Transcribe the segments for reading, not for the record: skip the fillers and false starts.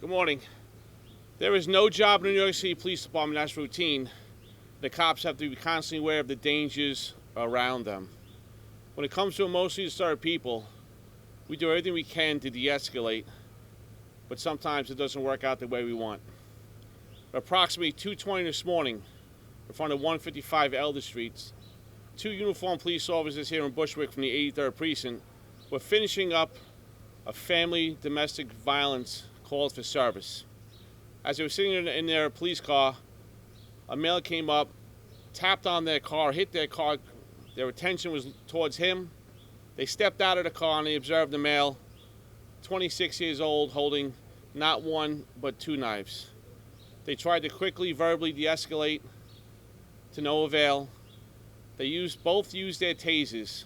Good morning. There is no job in the New York City Police Department that's routine. The cops have to be constantly aware of the dangers around them. When it comes to emotionally disturbed people, we do everything we can to de-escalate, but sometimes it doesn't work out the way we want. At approximately 2:20 this morning, in front of 155 Elder Street, two uniformed police officers here in Bushwick from the 83rd Precinct were finishing up a family domestic violence call for service. As they were sitting in their police car, a male came up, tapped on their car, hit their car. Their attention was towards him. They stepped out of the car and they observed the male, 26 years old, holding not one but two knives. They tried to quickly verbally de-escalate, to no avail. They both used their tasers.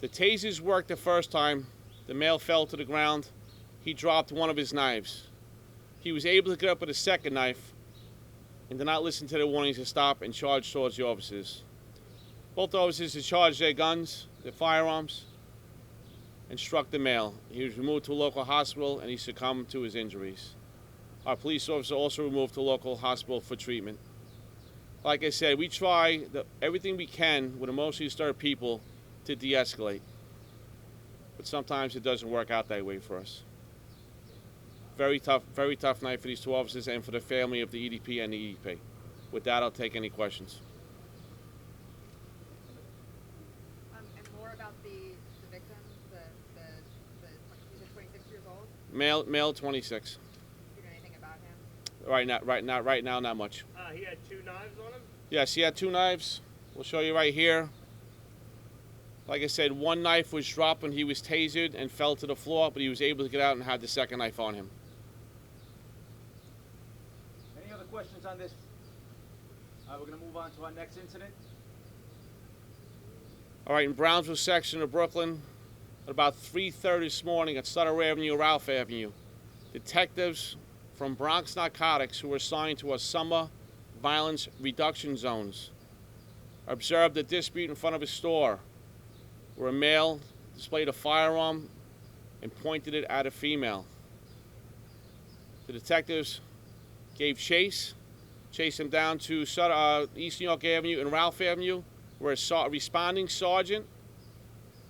The tasers worked the first time. The male fell to the ground. He dropped one of his knives. He was able to get up with a second knife and did not listen to the warnings to stop and charge towards the officers. Both officers discharged their guns, their firearms, and struck the male. He was removed to a local hospital and he succumbed to his injuries. Our police officer also removed to a local hospital for treatment. Like I said, we try everything we can with emotionally disturbed people to de-escalate. But sometimes it doesn't work out that way for us. Very tough night for these two officers and for the family of the EDP and the EDP. With that, I'll take any questions. And more about the victim, he's 26 years old. Male 26. Do you know anything about him? Right now, not much. He had two knives on him? Yes, he had two knives. We'll show you right here. Like I said, one knife was dropped when he was tasered and fell to the floor, but he was able to get out and had the second knife on him. Any other questions on this? We're going to move on to our next incident. All right, in Brownsville section of Brooklyn, at about 3:30 this morning at Sutter Avenue, Ralph Avenue, detectives from Bronx Narcotics who were assigned to our summer violence reduction zones observed a dispute in front of a store where a male displayed a firearm and pointed it at a female. The detectives gave chased him down to East New York Avenue and Ralph Avenue, where a responding sergeant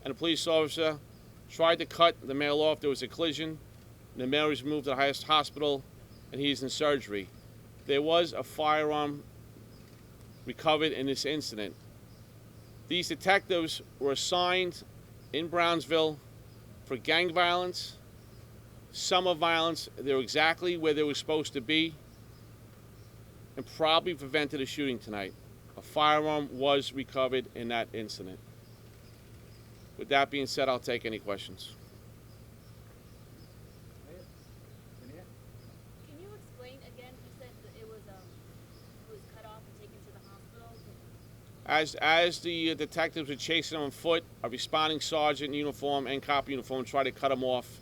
and a police officer tried to cut the male off. There was a collision. The male was moved to the highest hospital, and he's in surgery. There was a firearm recovered in this incident. These detectives were assigned in Brownsville for gang violence, summer violence. They were exactly where they were supposed to be and probably prevented a shooting tonight. A firearm was recovered in that incident. With that being said, I'll take any questions. Can you explain again? You said that it was cut off and taken to the hospital. As the detectives were chasing him on foot, a responding sergeant in uniform and cop uniform tried to cut him off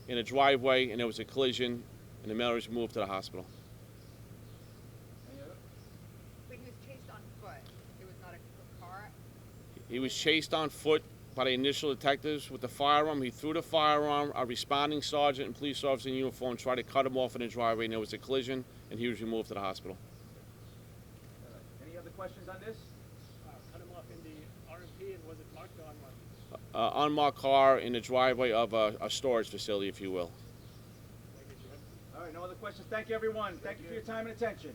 in a driveway, and there was a collision, and the male was moved to the hospital. When he was chased on foot, it was not a car? He was chased on foot by the initial detectives with the firearm. He threw the firearm. A responding sergeant and police officer in uniform tried to cut him off in the driveway, and there was a collision, and he was removed to the hospital. Any other questions on this? Cut him off in the R&P, and was it marked on one? Unmarked car in the driveway of a storage facility, if you will. All right, no other questions. Thank you, everyone. Thank you for your time and attention.